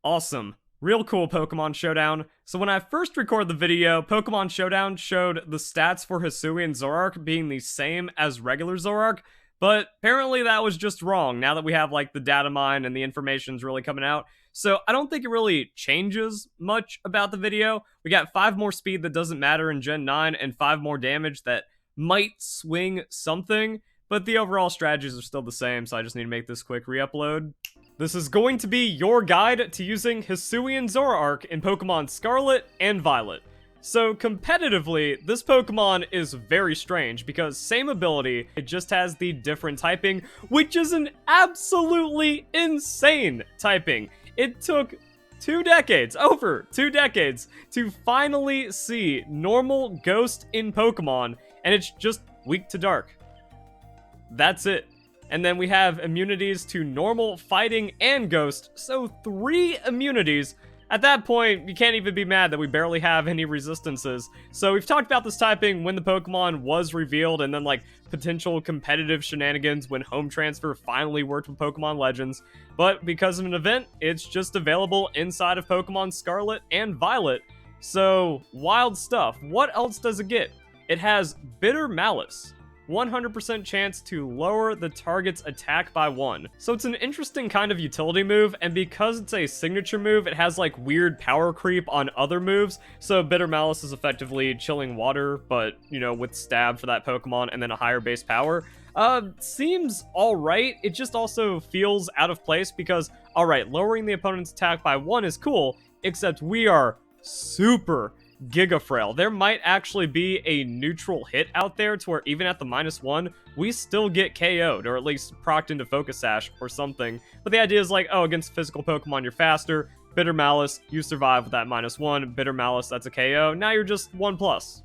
Awesome. Real cool Pokemon Showdown. So when I first recorded the video, Pokemon Showdown showed the stats for Hisuian Zoroark being the same as regular Zoroark, but apparently that was just wrong now that we have like the data mine and the information's really coming out. So I don't think it really changes much about the video. We got 5 more speed that doesn't matter in Gen 9 and 5 more damage that might swing something, but the overall strategies are still the same, so I just need to make this quick re-upload. This is going to be your guide to using Hisuian Zoroark in Pokemon Scarlet and Violet. So competitively, this Pokemon is very strange because same ability, it just has the different typing, which is an absolutely insane typing. It took over 2 decades, to finally see normal Ghost in Pokemon, and it's just weak to Dark. That's it. And then we have immunities to normal, fighting, and ghost, so 3 immunities. At that point, you can't even be mad that we barely have any resistances. So we've talked about this typing when the Pokemon was revealed, and then like potential competitive shenanigans when home transfer finally worked with Pokemon Legends. But because of an event, it's just available inside of Pokemon Scarlet and Violet. So wild stuff. What else does it get? It has Bitter Malice. 100% chance to lower the target's attack by 1. So it's an interesting kind of utility move, and because it's a signature move, it has like weird power creep on other moves. So Bitter Malice is effectively chilling water, but you know, with stab for that Pokemon and then a higher base power. Seems alright. It just also feels out of place because, alright, lowering the opponent's attack by 1 is cool, except we are super Giga Frail. There might actually be a neutral hit out there to where even at the -1, we still get KO'd, or at least procced into Focus Sash or something. But the idea is like, oh, against physical Pokemon, you're faster. Bitter Malice, you survive with that -1. Bitter Malice, that's a KO. Now you're just 1+.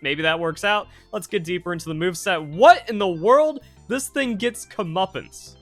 Maybe that works out. Let's get deeper into the moveset. What in the world? This thing gets Comeuppance.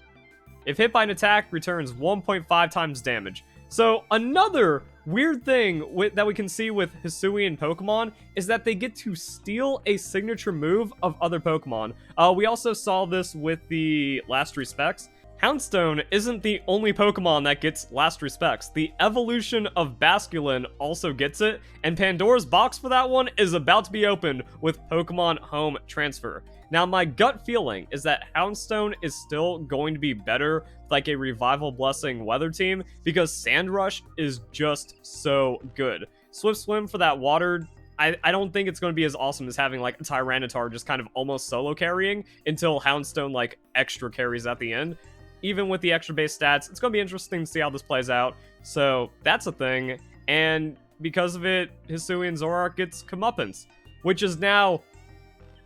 If hit by an attack, returns 1.5 times damage. So another weird thing that we can see with Hisuian Pokemon is that they get to steal a signature move of other Pokemon. We also saw this with the Last Respects. Houndstone isn't the only Pokemon that gets Last Respects. The evolution of Basculin also gets it, and Pandora's box for that one is about to be opened with Pokemon Home Transfer. Now, my gut feeling is that Houndstone is still going to be better like a Revival Blessing Weather team because Sand Rush is just so good. Swift Swim for that water, I don't think it's going to be as awesome as having like a Tyranitar just kind of almost solo carrying until Houndstone like extra carries at the end. Even with the extra base stats, it's going to be interesting to see how this plays out. So that's a thing. And because of it, Hisuian Zoroark gets Comeuppance, which is now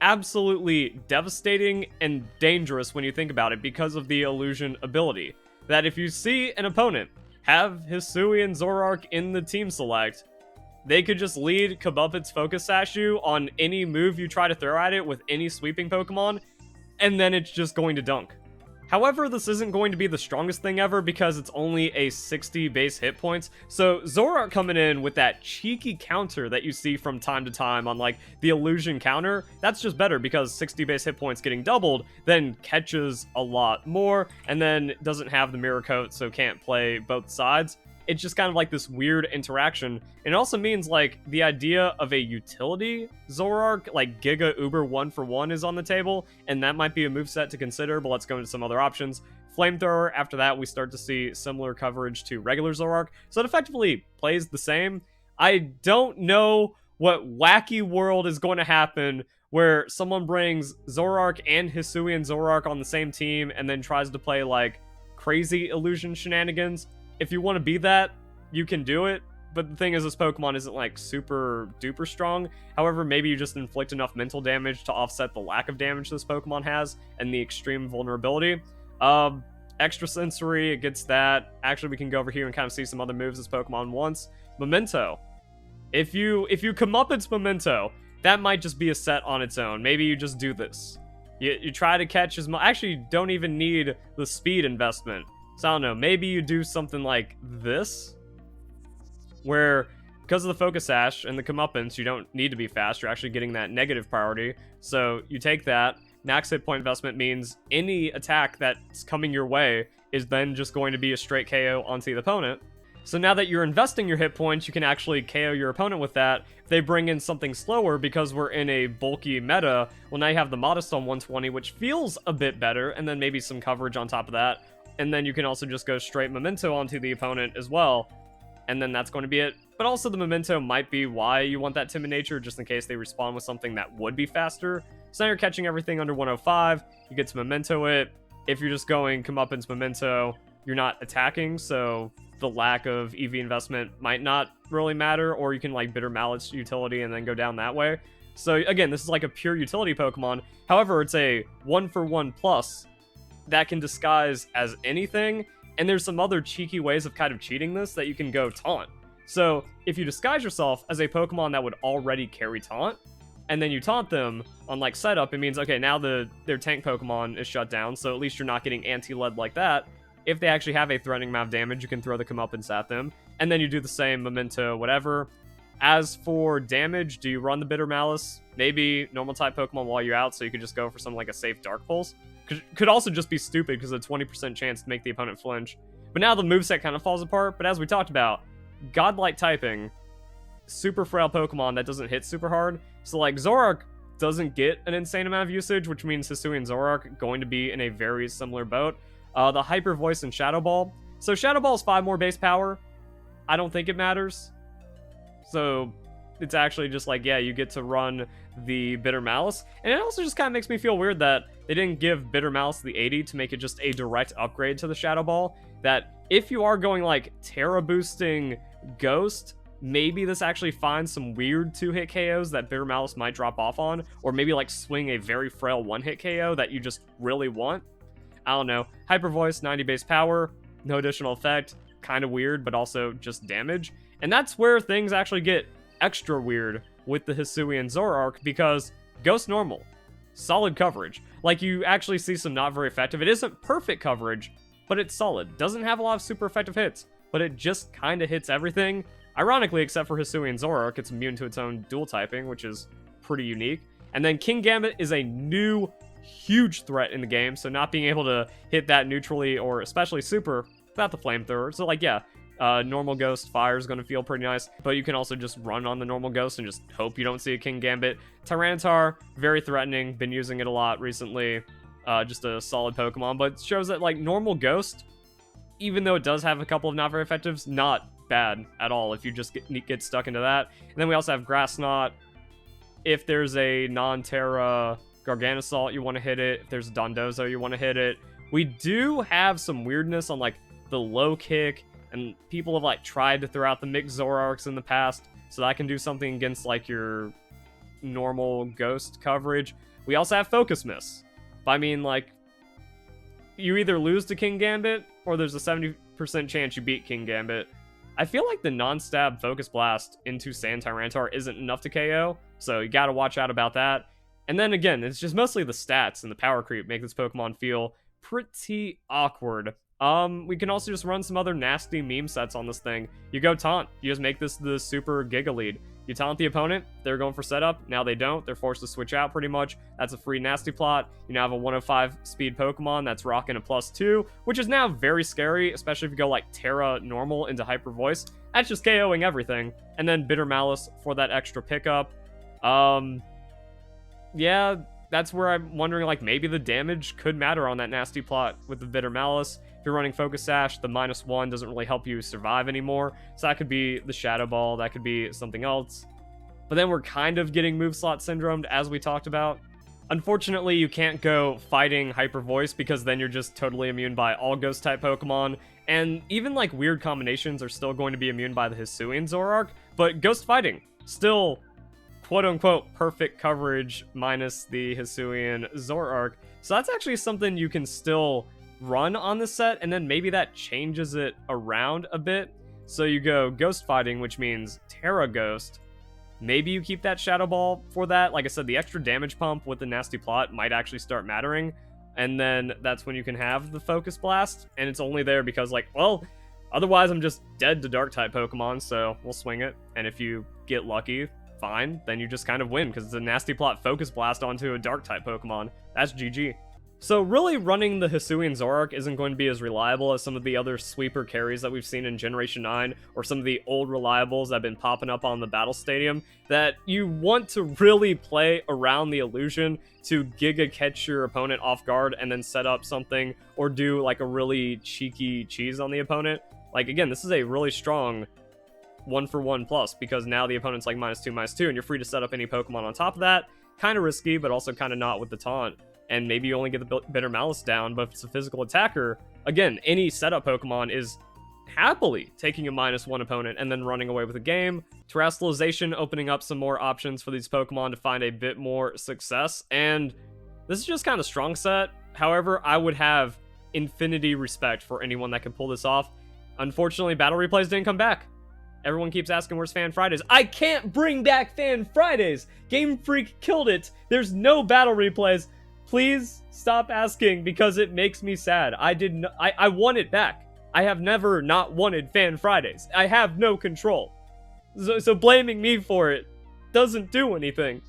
absolutely devastating and dangerous when you think about it because of the illusion ability. That if you see an opponent have Hisuian Zoroark in the team select, they could just lead Comeuppance Focus Sash you on any move you try to throw at it with any sweeping Pokemon, and then it's just going to dunk. However, this isn't going to be the strongest thing ever because it's only a 60 base hit points. So Zoroark coming in with that cheeky counter that you see from time to time on like the illusion counter, that's just better because 60 base hit points getting doubled then catches a lot more and then doesn't have the mirror coat, so can't play both sides. It's just kind of like this weird interaction. It also means like the idea of a utility Zoroark, like Giga Uber 1-for-1 is on the table, and that might be a moveset to consider, but let's go into some other options. Flamethrower, after that we start to see similar coverage to regular Zoroark, so it effectively plays the same. I don't know what wacky world is going to happen where someone brings Zoroark and Hisuian Zoroark on the same team and then tries to play like crazy illusion shenanigans. If you want to be that, you can do it, but the thing is this Pokemon isn't like super duper strong. However, maybe you just inflict enough mental damage to offset the lack of damage this Pokemon has and the extreme vulnerability. Extrasensory, it gets that. Actually, we can go over here and kind of see some other moves this Pokemon wants. Memento. If you Comeuppance Memento, that might just be a set on its own. Maybe you just do this. You try to catch as much. Actually, you don't even need the speed investment. So I don't know, maybe you do something like this, where because of the Focus Sash and the Comeuppance, you don't need to be fast, you're actually getting that negative priority. So you take that, max hit point investment means any attack that's coming your way is then just going to be a straight KO onto the opponent. So now that you're investing your hit points, you can actually KO your opponent with that. If they bring in something slower because we're in a bulky meta, well, now you have the Modest on 120, which feels a bit better, and then maybe some coverage on top of that. And then you can also just go straight Memento onto the opponent as well, and then that's going to be it. But also the Memento might be why you want that Timid Nature, just in case they respond with something that would be faster. So now you're catching everything under 105, you get to Memento it. If you're just going Comeuppance Memento, you're not attacking, so the lack of EV investment might not really matter, or you can like Bitter Malice utility and then go down that way. So again, this is like a pure utility Pokemon. However, it's a 1-for-1 plus that can disguise as anything, and there's some other cheeky ways of kind of cheating this that you can go Taunt. So if you disguise yourself as a Pokemon that would already carry Taunt, and then you taunt them on like setup, it means, okay, now their tank Pokemon is shut down, so at least you're not getting anti-lead like that. If they actually have a threatening amount of damage, you can throw the Comeuppance at them, and then you do the same Memento, whatever. As for damage, do you run the Bitter Malice? Maybe normal type Pokemon while you're out, so you could just go for something like a safe Dark Pulse. Could also just be stupid because of a 20% chance to make the opponent flinch. But now the moveset kind of falls apart, but as we talked about, Godlike typing, super frail Pokemon that doesn't hit super hard. So like Zoroark doesn't get an insane amount of usage, which means Hisuian Zoroark going to be in a very similar boat. The Hyper Voice and Shadow Ball. So Shadow Ball is 5 more base power. I don't think it matters. So it's actually just like, yeah, you get to run the Bitter Malice. And it also just kind of makes me feel weird that they didn't give Bitter Malice the 80 to make it just a direct upgrade to the Shadow Ball. That if you are going like Terra boosting Ghost, maybe this actually finds some weird 2-hit KOs that Bitter Malice might drop off on. Or maybe like swing a very frail 1-hit KO that you just really want. I don't know. Hyper Voice, 90 base power, no additional effect, kind of weird, but also just damage. And that's where things actually get extra weird with the Hisuian Zoroark, because Ghost normal, solid coverage. Like, you actually see some not very effective. It isn't perfect coverage, but it's solid. Doesn't have a lot of super effective hits, but it just kind of hits everything. Ironically, except for Hisuian Zoroark, it's immune to its own dual typing, which is pretty unique. And then King Gambit is a new huge threat in the game, so not being able to hit that neutrally or especially super without the flamethrower. So like, yeah, normal Ghost Fire is going to feel pretty nice, but you can also just run on the normal Ghost and just hope you don't see a King Gambit. Tyranitar, very threatening, been using it a lot recently, just a solid Pokemon, but it shows that like normal Ghost, even though it does have a couple of not very effectives, not bad at all if you just get stuck into that. And then we also have Grass Knot. If there's a non-Terra Garganasalt, you want to hit it. If there's a Dondozo, you want to hit it. We do have some weirdness on like the low kick, and people have like tried to throw out the mixed Zoroarks in the past, so that can do something against like your normal Ghost coverage. We also have Focus Miss. I mean, like, you either lose to King Gambit, or there's a 70% chance you beat King Gambit. I feel like the non-stab Focus Blast into Sand Tyranitar isn't enough to KO, so you gotta watch out about that. And then again, it's just mostly the stats and the power creep make this Pokemon feel pretty awkward. We can also just run some other nasty meme sets on this thing. You go Taunt. You just make this the super Giga Lead. You taunt the opponent, they're going for setup, now they don't, they're forced to switch out pretty much. That's a free nasty plot. You now have a 105 speed Pokemon that's rocking a +2, which is now very scary, especially if you go like Terra normal into Hyper Voice. That's just KOing everything. And then Bitter Malice for that extra pickup. Yeah, that's where I'm wondering, like, maybe the damage could matter on that nasty plot with the Bitter Malice. If you're running Focus Sash, the -1 doesn't really help you survive anymore. So that could be the Shadow Ball, that could be something else. But then we're kind of getting move slot syndromed, as we talked about. Unfortunately, you can't go fighting Hyper Voice, because then you're just totally immune by all Ghost-type Pokemon. And even, like, weird combinations are still going to be immune by the Hisuian Zoroark. But Ghost Fighting, still quote-unquote perfect coverage minus the Hisuian Zoroark. So that's actually something you can still run on the set, and then maybe that changes it around a bit. So you go Ghost Fighting, which means Terra Ghost. Maybe you keep that Shadow Ball for that. Like I said, the extra damage pump with the nasty plot might actually start mattering. And then that's when you can have the Focus Blast. And it's only there because, like, well, otherwise I'm just dead to Dark-type Pokemon, so we'll swing it. And if you get lucky, fine, then you just kind of win, because it's a nasty plot Focus Blast onto a Dark-type Pokemon. That's GG. So really running the Hisuian Zoroark isn't going to be as reliable as some of the other sweeper carries that we've seen in Generation 9, or some of the old reliables that have been popping up on the Battle Stadium, that you want to really play around the illusion to Giga catch your opponent off guard and then set up something, or do like a really cheeky cheese on the opponent. Like, again, this is a really strong 1-for-1 plus, because now the opponent's like -2/-2, and you're free to set up any Pokemon on top of that. Kind of risky, but also kind of not with the taunt. And maybe you only get the Bitter Malice down, but if it's a physical attacker, again, any setup Pokemon is happily taking a -1 opponent and then running away with the game. Terrestrialization opening up some more options for these Pokemon to find a bit more success, and this is just kind of strong set. However, I would have infinity respect for anyone that can pull this off. Unfortunately, Battle Replays didn't come back. Everyone keeps asking, where's Fan Fridays? I can't bring back Fan Fridays! Game Freak killed it! There's no Battle Replays! Please stop asking, because it makes me sad. I want it back. I have never not wanted Fan Fridays. I have no control. So blaming me for it doesn't do anything.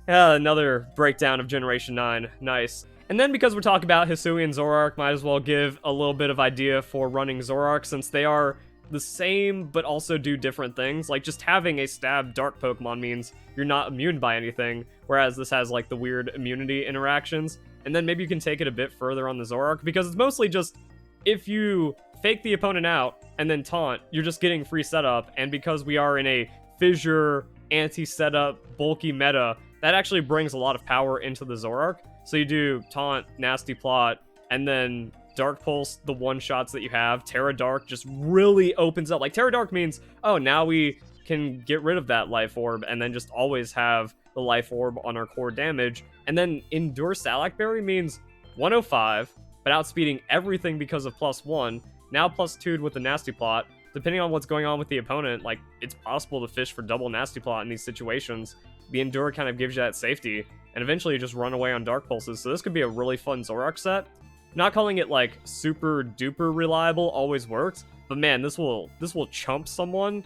Another breakdown of Generation 9. Nice. And then because we're talking about Hisuian Zoroark, might as well give a little bit of idea for running Zoroark, since they are the same but also do different things. Like, just having a stab dark Pokemon means you're not immune by anything, whereas this has like the weird immunity interactions. And then maybe you can take it a bit further on the Zoroark, because it's mostly just, if you fake the opponent out and then taunt, you're just getting free setup. And because we are in a fissure, anti-setup, bulky meta, that actually brings a lot of power into the Zoroark. So you do taunt, nasty plot, and then Dark Pulse, the one-shots that you have. Terra Dark just really opens up. Like, Terra Dark means, oh, now we can get rid of that Life Orb and then just always have the Life Orb on our core damage. And then Endure Salak Berry means 105, but outspeeding everything because of +1. Now +2'd with the Nasty Plot. Depending on what's going on with the opponent, like, it's possible to fish for double Nasty Plot in these situations. The Endure kind of gives you that safety, and eventually you just run away on Dark Pulses. So this could be a really fun Zoroark set. Not calling it like super duper reliable always works, but man, this will chump someone,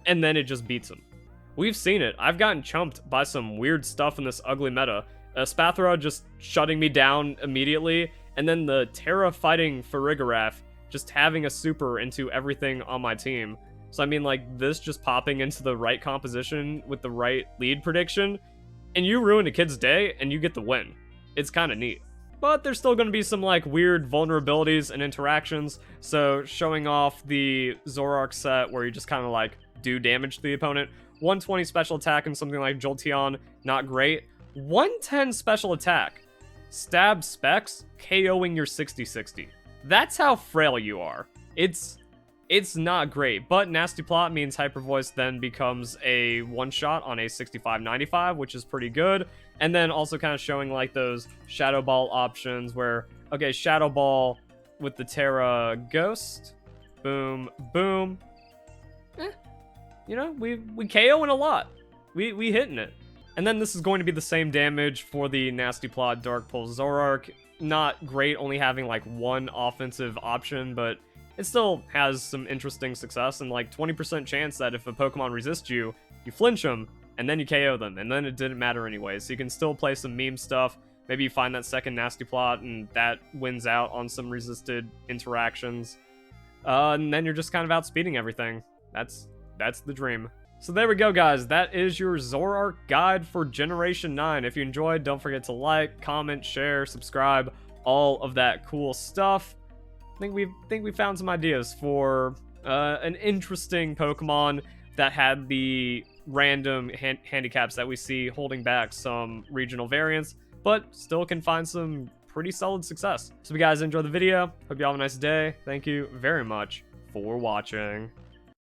and then it just beats them. We've seen it. I've gotten chumped by some weird stuff in this ugly meta. Spathra just shutting me down immediately, and then the Terra fighting Farigiraf just having a super into everything on my team. So I mean, like, this just popping into the right composition with the right lead prediction, and you ruin a kid's day and you get the win. It's kind of neat. But there's still going to be some like weird vulnerabilities and interactions, so showing off the Zoroark set where you just kind of like do damage to the opponent. 120 special attack and something like Jolteon, not great. 110 special attack, stab specs, KOing your 60-60. That's how frail you are. It's not great, but Nasty Plot means Hyper Voice then becomes a one-shot on a 65-95, which is pretty good. And then also kind of showing like those Shadow Ball options where, okay, Shadow Ball with the Terra Ghost, boom, boom. You know, we KOing a lot. We hitting it. And then this is going to be the same damage for the Nasty Plot Dark Pulse Zoroark. Not great, only having like one offensive option, but it still has some interesting success, and like 20% chance that if a Pokemon resists you, you flinch them, and then you KO them, and then it didn't matter anyway. So you can still play some meme stuff. Maybe you find that second Nasty Plot, and that wins out on some resisted interactions. And then you're just kind of outspeeding everything. That's the dream. So there we go, guys. That is your Zoroark guide for Generation 9. If you enjoyed, don't forget to like, comment, share, subscribe, all of that cool stuff. I think we found some ideas for an interesting Pokemon that had the random handicaps that we see holding back some regional variants, but still can find some pretty solid success. So if you guys enjoyed the video, hope you all have a nice day. Thank you very much for watching.